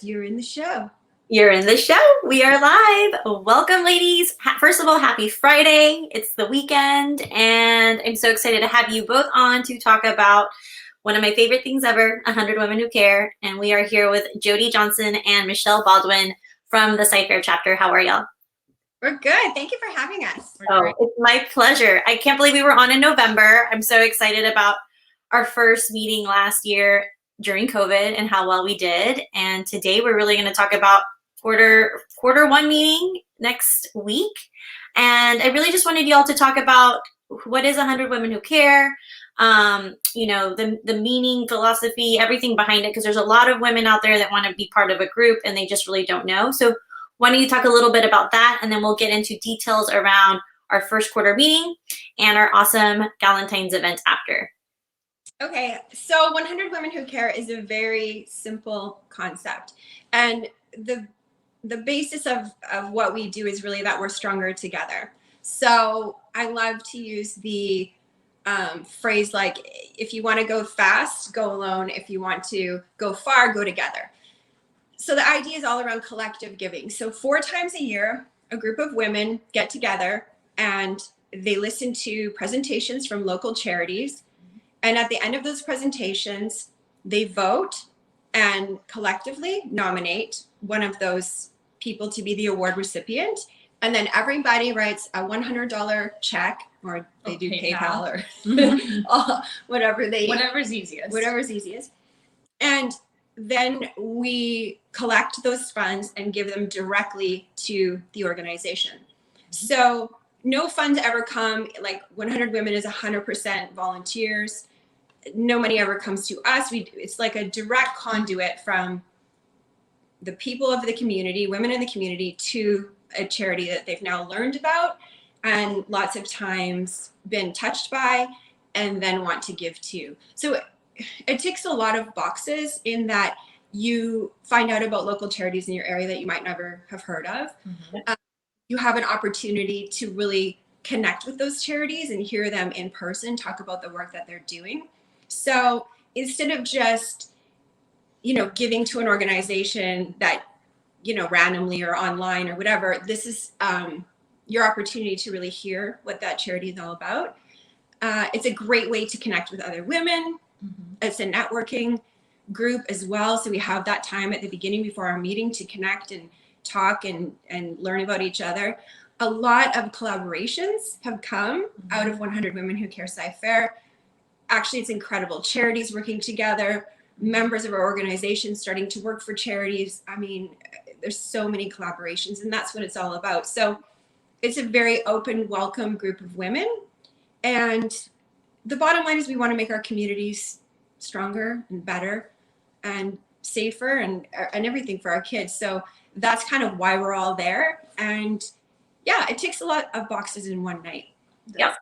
You're in the show. You're in the show. We are live. Welcome, ladies. First of all, happy Friday. It's the weekend, and I'm so excited to have you both on to talk about one of my favorite things ever, 100 Women Who Care. And we are here with Jody Johnson and Michelle Baldwin from the CyFair chapter. How are y'all? We're good. Thank you for having us. Oh, it's my pleasure. I can't believe we were on in November. I'm so excited about our first meeting last year during COVID and how well we did. And today we're really going to talk about quarter one meeting next week. And I really just wanted y'all to talk about what is 100 Women Who Care, the meaning, philosophy, everything behind it, because there's a lot of women out there that want to be part of a group and they just really don't know. So why don't you talk a little bit about that, and then we'll get into details around our first quarter meeting and our awesome Galentine's event after. Okay, so 100 Women Who Care is a very simple concept. And the basis of what we do is really that we're stronger together. So I love to use the phrase like, if you want to go fast, go alone. If you want to go far, go together. So the idea is all around collective giving. So 4 times a year, a group of women get together and they listen to presentations from local charities. And at the end of those presentations, they vote and collectively nominate one of those people to be the award recipient. And then everybody writes a $100 check, or they do PayPal or whatever's easiest. And then we collect those funds and give them directly to the organization. So no funds ever come, like 100 Women is 100% volunteers. No money ever comes to us. It's like a direct conduit from the people of the community, women in the community, to a charity that they've now learned about and lots of times been touched by and then want to give to. So it ticks a lot of boxes in that you find out about local charities in your area that you might never have heard of. You have an opportunity to really connect with those charities and hear them in person, talk about the work that they're doing. So instead of just, giving to an organization that, randomly or online or whatever, this is your opportunity to really hear what that charity is all about. It's a great way to connect with other women. It's a networking group as well. So we have that time at the beginning before our meeting to connect and talk and learn about each other. A lot of collaborations have come out of 100 Women Who Care CyFair. Actually, it's incredible. Charities working together, members of our organization starting to work for charities. I mean, there's so many collaborations, and that's what it's all about. So it's a very open, welcome group of women. And the bottom line is we want to make our communities stronger and better and safer and everything for our kids. So that's kind of why we're all there. And yeah, it ticks a lot of boxes in one night. Yep.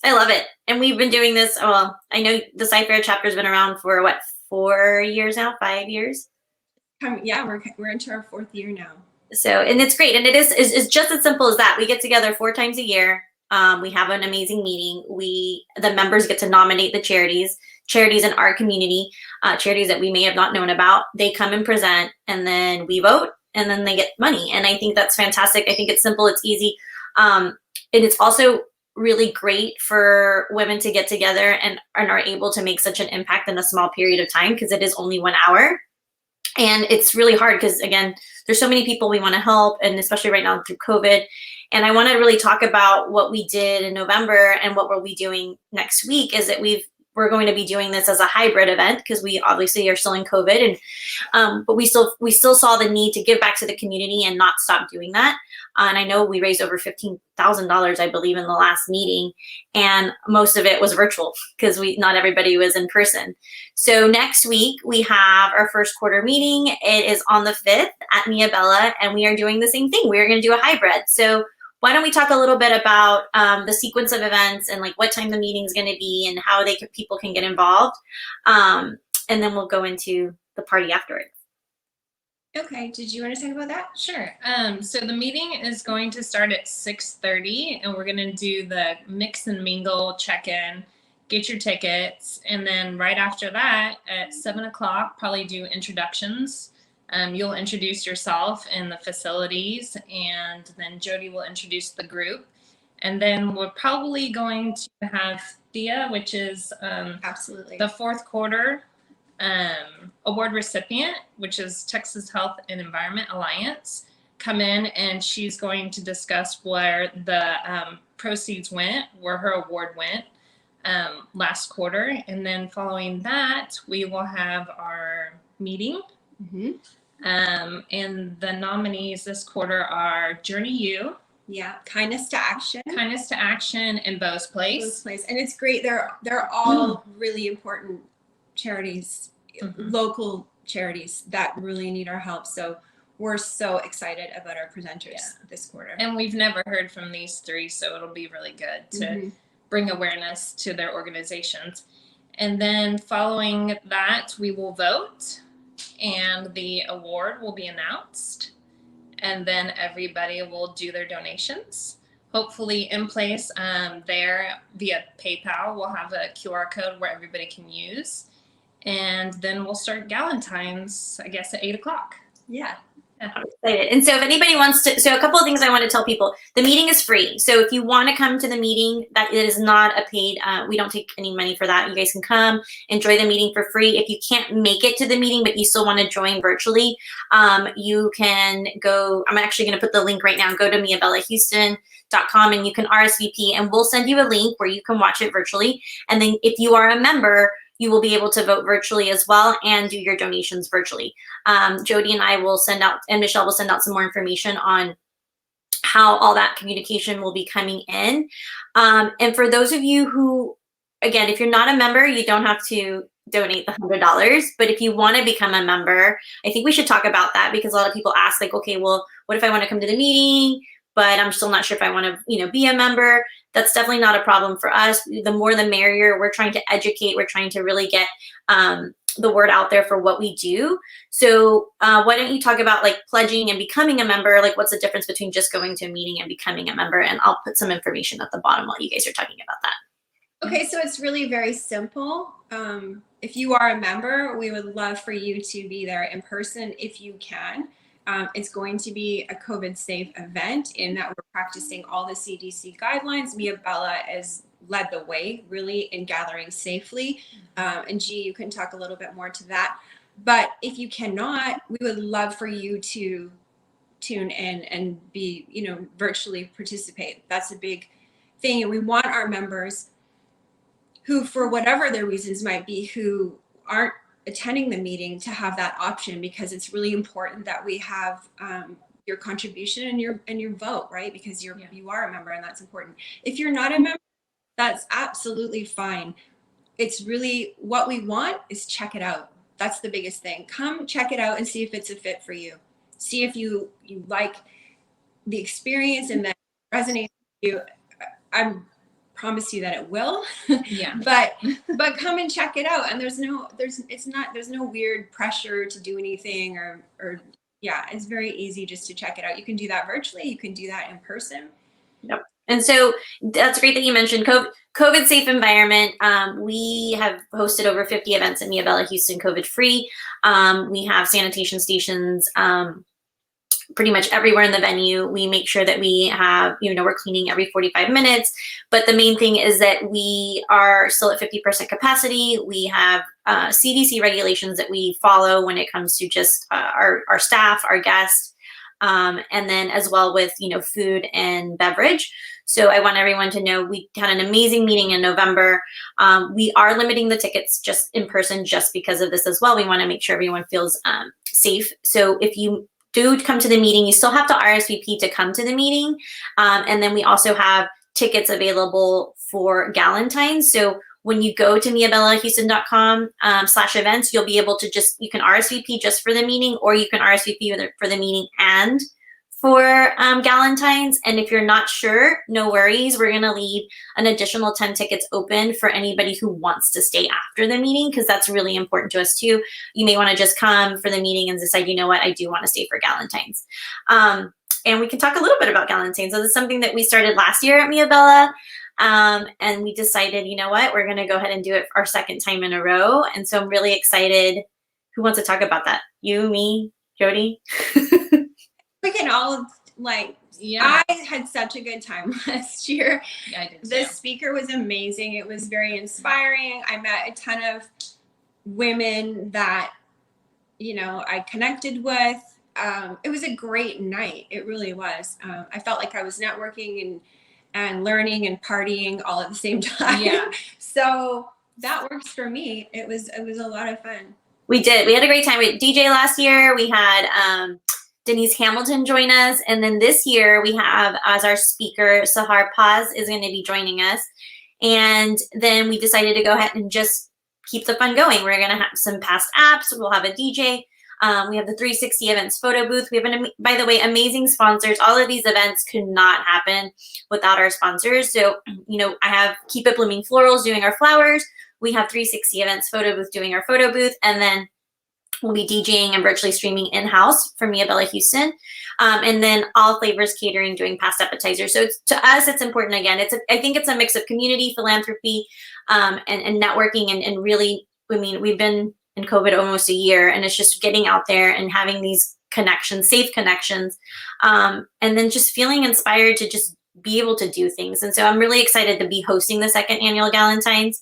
I love it. And we've been doing this. Well, I know the CyFair chapter has been around for 4 years now, 5 years? Yeah, we're into our 4th year now. So, and it's great. And it's just as simple as that. We get together 4 times a year. We have an amazing meeting. The members get to nominate the charities in our community, charities that we may have not known about. They come and present, and then we vote, and then they get money. And I think that's fantastic. I think it's simple, it's easy. And it's also really great for women to get together and are able to make such an impact in a small period of time, because it is only 1 hour. And it's really hard because, again, there's so many people we want to help, and especially right now through COVID. And I want to really talk about what we did in November and what we'll be doing next week. Is that we're going to be doing this as a hybrid event, because we obviously are still in COVID, and but we still saw the need to give back to the community and not stop doing that. And I know we raised over $15,000, I believe, in the last meeting, and most of it was virtual because not everybody was in person. So next week we have our first quarter meeting. It is on the 5th at Mia Bella, and we are doing the same thing. We're going to do a hybrid. So why don't we talk a little bit about the sequence of events and like what time the meeting is going to be and how people can get involved, and then we'll go into the party afterwards. Okay, did you want to talk about that? Sure. So the meeting is going to start at 6:30, and we're going to do the mix and mingle check-in, get your tickets, and then right after that at 7 o'clock, probably do introductions You'll introduce yourself and the facilities, and then Jody will introduce the group. And then we're probably going to have Thea, which is Absolutely. the fourth quarter award recipient, which is Texas Health and Environment Alliance, come in, and she's going to discuss where the proceeds went, where her award went last quarter. And then following that, we will have our meeting. Mm-hmm. And the nominees this quarter are Journey U, Yeah, Kindness to Action. Kindness to Action, and Bo's Place. And it's great. They're all really important charities, local charities that really need our help. So we're so excited about our presenters this quarter. And we've never heard from these three, so it'll be really good to bring awareness to their organizations. And then following that, we will vote, and the award will be announced. And then everybody will do their donations. Hopefully in place there via PayPal, we'll have a QR code where everybody can use. And then we'll start Galentine's, I guess, at 8 o'clock. Yeah. I'm excited. And so if anybody wants to, so a couple of things I want to tell people. The meeting is free. So if you want to come to the meeting, that it is not a paid, we don't take any money for that. You guys can come, enjoy the meeting for free. If you can't make it to the meeting, but you still want to join virtually, you can go, I'm actually going to put the link right now. Go to miabellahouston.com and you can RSVP, and we'll send you a link where you can watch it virtually. And then if you are a member, you will be able to vote virtually as well and do your donations virtually. Jody and I will send out, and Michelle will send out some more information on how all that communication will be coming in. And for those of you who, again, if you're not a member, you don't have to donate the $100. But if you want to become a member, I think we should talk about that, because a lot of people ask, like, okay, well, what if I want to come to the meeting, but I'm still not sure if I want to, be a member? That's definitely not a problem for us. The more the merrier. We're trying to educate. We're trying to really get the word out there for what we do. So why don't you talk about like pledging and becoming a member? Like, what's the difference between just going to a meeting and becoming a member? And I'll put some information at the bottom while you guys are talking about that. Okay, so it's really very simple. If you are a member, we would love for you to be there in person if you can. It's going to be a COVID-safe event in that we're practicing all the CDC guidelines. Miabella has led the way really in gathering safely. And G, you can talk a little bit more to that. But if you cannot, we would love for you to tune in and be, virtually participate. That's a big thing. And we want our members who, for whatever their reasons might be, who aren't attending the meeting, to have that option, because it's really important that we have your contribution and your vote, right? Because you are a member, and that's important. If you're not a member, that's absolutely fine. It's really what we want is check it out. That's the biggest thing. Come check it out and see if it's a fit for you. See if you like the experience and that resonates with you. I promise you that it will. Yeah. but come and check it out. And there's no weird pressure to do anything or it's very easy just to check it out. You can do that virtually. You can do that in person. Yep. And so that's great that you mentioned COVID safe environment. We have hosted over 50 events at Miabella Houston COVID free. We have sanitation stations pretty much everywhere in the venue. We make sure that we have, we're cleaning every 45 minutes. But the main thing is that we are still at 50% capacity. We have CDC regulations that we follow when it comes to just our staff, our guests, and then as well with, food and beverage. So I want everyone to know we had an amazing meeting in November. We are limiting the tickets just in person just because of this as well. We want to make sure everyone feels safe. So if you do come to the meeting, you still have to RSVP to come to the meeting. And then we also have tickets available for Galentine. So when you go to miabellahouston.com/events, you'll be able to you can RSVP just for the meeting, or you can RSVP for the meeting and for Galentine's. And if you're not sure, no worries. We're going to leave an additional 10 tickets open for anybody who wants to stay after the meeting, because that's really important to us too. You may want to just come for the meeting and decide, you know what, I do want to stay for Galentine's. And we can talk a little bit about Galentine's. So this is something that we started last year at Miabella. And we decided, you know what, we're going to go ahead and do it our second time in a row. And so I'm really excited. Who wants to talk about that? You, me, Jody? We can all like. Yeah, I had such a good time last year. I did The too. speaker was amazing. It was very inspiring. I met a ton of women that, you know, I connected with. It was a great night. It really was. I felt like I was networking and learning and partying all at the same time. Yeah. So that works for me. It was a lot of fun. We did. We had a great time. We had DJ last year. We had Denise Hamilton join us. And then this year we have as our speaker, Sahar Paz is going to be joining us. And then we decided to go ahead and just keep the fun going. We're going to have some past apps. We'll have a DJ. We have the 360 events photo booth. We have, by the way, amazing sponsors. All of these events could not happen without our sponsors. So, you know, I have Keep It Blooming Florals doing our flowers. We have 360 events photo booth doing our photo booth. And then we'll be DJing and virtually streaming in-house for Mia Bella Houston. And then all Flavors Catering doing past appetizers. So to us, it's important. Again, I think it's a mix of community, philanthropy, and networking. And really, I mean, we've been in COVID almost a year, and it's just getting out there and having these connections, safe connections, and then just feeling inspired to just be able to do things. And so I'm really excited to be hosting the second annual Galentines.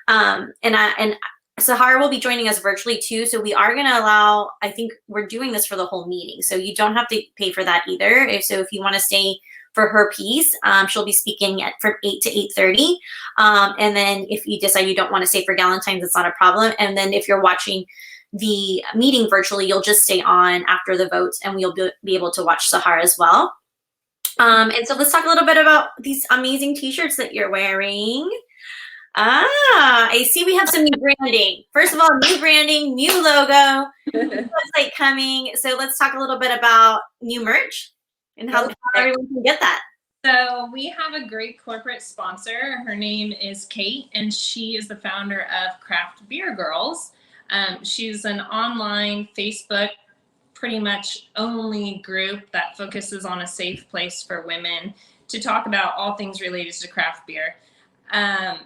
And Sahara will be joining us virtually too. So we are going to allow, I think we're doing this for the whole meeting. So you don't have to pay for that either. So if you want to stay for her piece, she'll be speaking from 8 to 8:30. And then if you decide you don't want to stay for Galentine's, it's not a problem. And then if you're watching the meeting virtually, you'll just stay on after the votes and we'll be able to watch Sahara as well. And so let's talk a little bit about these amazing t-shirts that you're wearing. I see we have some new branding. First of all, new branding, new logo, new website coming. So let's talk a little bit about new merch and how everyone can get that. So we have a great corporate sponsor. Her name is Kate, and she is the founder of Craft Beer Girls. She's an online Facebook pretty much only group that focuses on a safe place for women to talk about all things related to craft beer.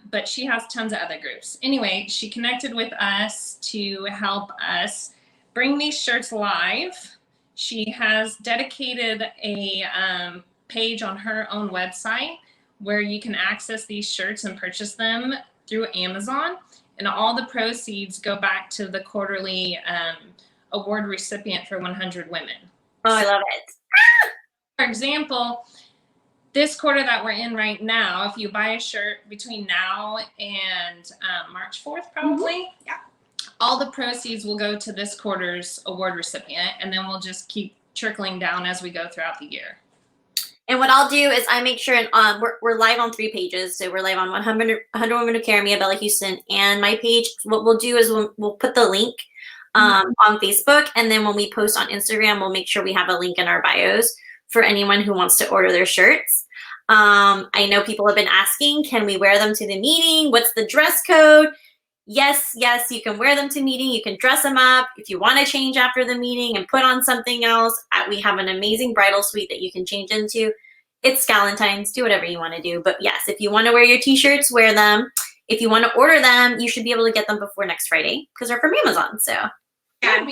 But she has tons of other groups. Anyway, she connected with us to help us bring these shirts live. She has dedicated a page on her own website where you can access these shirts and purchase them through Amazon. And all the proceeds go back to the quarterly award recipient for 100 Women. Oh, I love it. For example, this quarter that we're in right now, if you buy a shirt between now and March 4th, probably, Yeah. all the proceeds will go to this quarter's award recipient, and then we'll just keep trickling down as we go throughout the year. And what I'll do is I make sure, and we're live on 3 pages. So we're live on 100 Women Who Care, Mia Bella Houston, and my page. What we'll do is we'll put the link on Facebook, and then when we post on Instagram, we'll make sure we have a link in our bios for anyone who wants to order their shirts. I know people have been asking, can we wear them to the meeting? What's the dress code? Yes, you can wear them to meeting. You can dress them up. If you want to change after the meeting and put on something else, we have an amazing bridal suite that you can change into. It's Galentine's, do whatever you want to do. But yes, if you want to wear your t-shirts, wear them. If you want to order them, you should be able to get them before next Friday because they're from Amazon. So Yeah,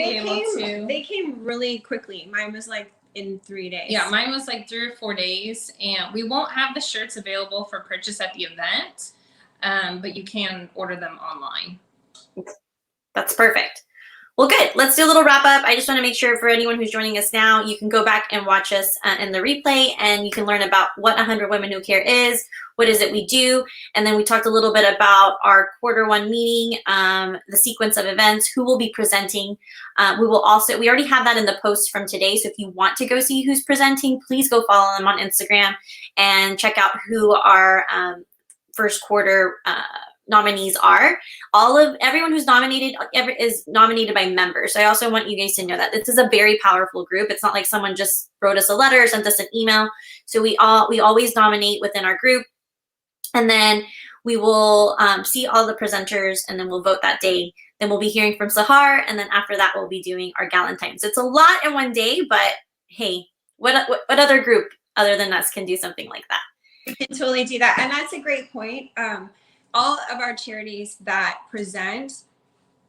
they came really quickly. Mine was like in 3 days. Yeah, mine was like 3 or 4 days, and we won't have the shirts available for purchase at the event, but you can order them online. that's perfect. Well, good. Let's do a little wrap up. I just want to make sure for anyone who's joining us now, you can go back and watch us in the replay, and you can learn about what 100 Women Who Care is, what is it we do, and then we talked a little bit about our Q1 meeting, the sequence of events, who will be presenting. We already have that in the post from today, so if you want to go see who's presenting, please go follow them on Instagram and check out who our Q1 nominees are. Everyone who's nominated is nominated by members. So I also want you guys to know that this is a very powerful group. It's not like someone just wrote us a letter or sent us an email. So we always nominate within our group, and then we will see all the presenters, and then we'll vote that day. Then we'll be hearing from Sahar, and then after that we'll be doing our Galentines. It's a lot in one day, but hey, what other group other than us can do something like that? We can totally do that, and that's a great point. All of our charities that present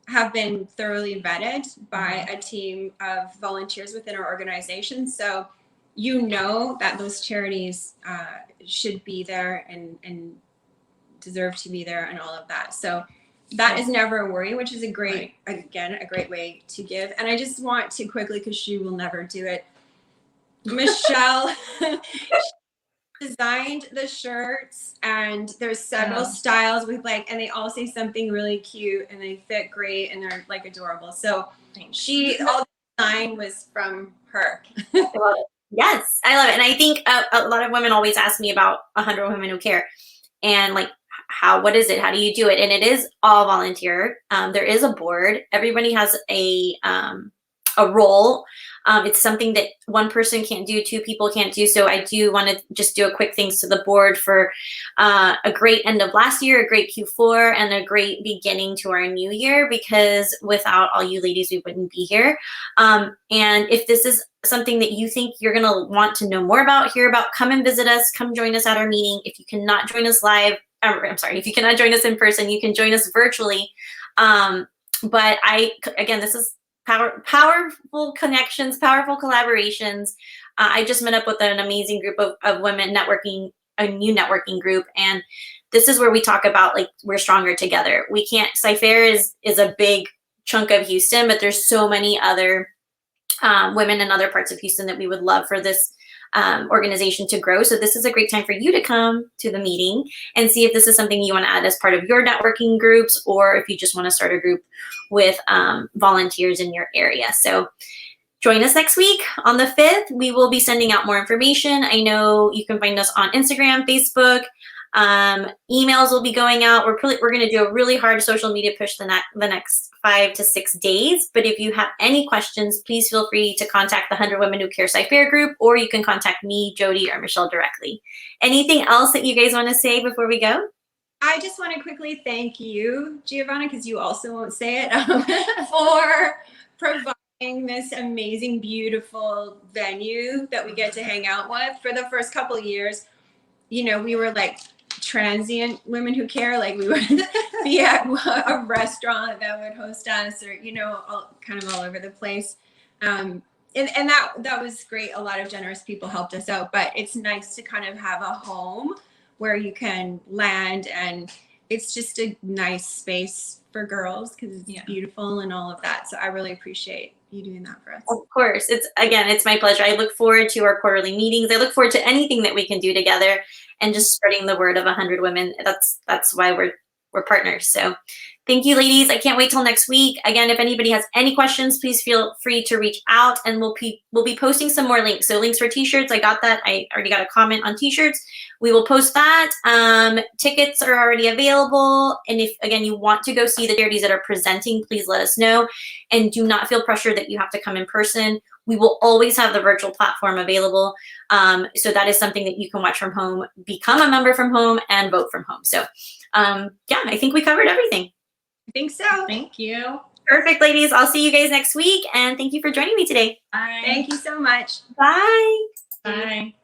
have been thoroughly vetted by a team of volunteers within our organization. So you know that those charities should be there and deserve to be there and all of that. So that is never a worry, which is a great, again, a great way to give. And I just want to quickly, because she will never do it, Michelle designed the shirts, and there's several styles with like, and they all say something really cute and they fit great and they're like adorable. So all the design was from her. I love it. Yes, I love it. And I think a lot of women always ask me about 100 Women Who Care, and like, what is it? How do you do it? And it is all volunteer. There is a board. Everybody has a role. It's something that one person can't do, two people can't do. So I do want to just do a quick thanks to the board for a great end of last year, a great Q4, and a great beginning to our new year, because without all you ladies, we wouldn't be here. And if this is something that you think you're going to want to know more about, hear about, come and visit us, come join us at our meeting. If you cannot join us live, if you cannot join us in person, you can join us virtually. But again, this is powerful connections, powerful collaborations. I just met up with an amazing group of women networking, a new networking group. And this is where we talk about, like, we're stronger together. We can't, CyFair is a big chunk of Houston, but there's so many other women in other parts of Houston that we would love for this organization to grow. So this is a great time for you to come to the meeting and see if this is something you want to add as part of your networking groups, or if you just want to start a group with volunteers in your area. So join us next week on the 5th. We will be sending out more information. I know you can find us on Instagram, Facebook. Emails will be going out. We're going to do a really hard social media push the next 5 to 6 days. But if you have any questions, please feel free to contact the 100 Women Who Care CyFair group, or you can contact me, Jody, or Michelle directly. Anything else that you guys want to say before we go? I just want to quickly thank you, Giovanna, because you also won't say it, for providing this amazing, beautiful venue that we get to hang out with. For the first couple of years, you know, we were like transient Women Who Care, like we would be at a restaurant that would host us, or, you know, kind of all over the place. And that was great. A lot of generous people helped us out, but it's nice to kind of have a home where you can land, and it's just a nice space for girls because it's beautiful and all of that. So I really appreciate you doing that for us. Of course. It's my pleasure. I look forward to our quarterly meetings. I look forward to anything that we can do together, and just spreading the word of 100 women. That's why we're partners. So thank you, ladies. I can't wait till next week. Again, if anybody has any questions, please feel free to reach out, and we'll be posting some more links. So links for t-shirts, I got that. I already got a comment on t-shirts. We will post that. Tickets are already available. And if, again, you want to go see the charities that are presenting, please let us know. And do not feel pressure that you have to come in person. We will always have the virtual platform available. So that is something that you can watch from home, become a member from home, and vote from home. So I think we covered everything. I think so. Thank you. Perfect, ladies. I'll see you guys next week. And thank you for joining me today. Bye. Thank you so much. Bye. Bye.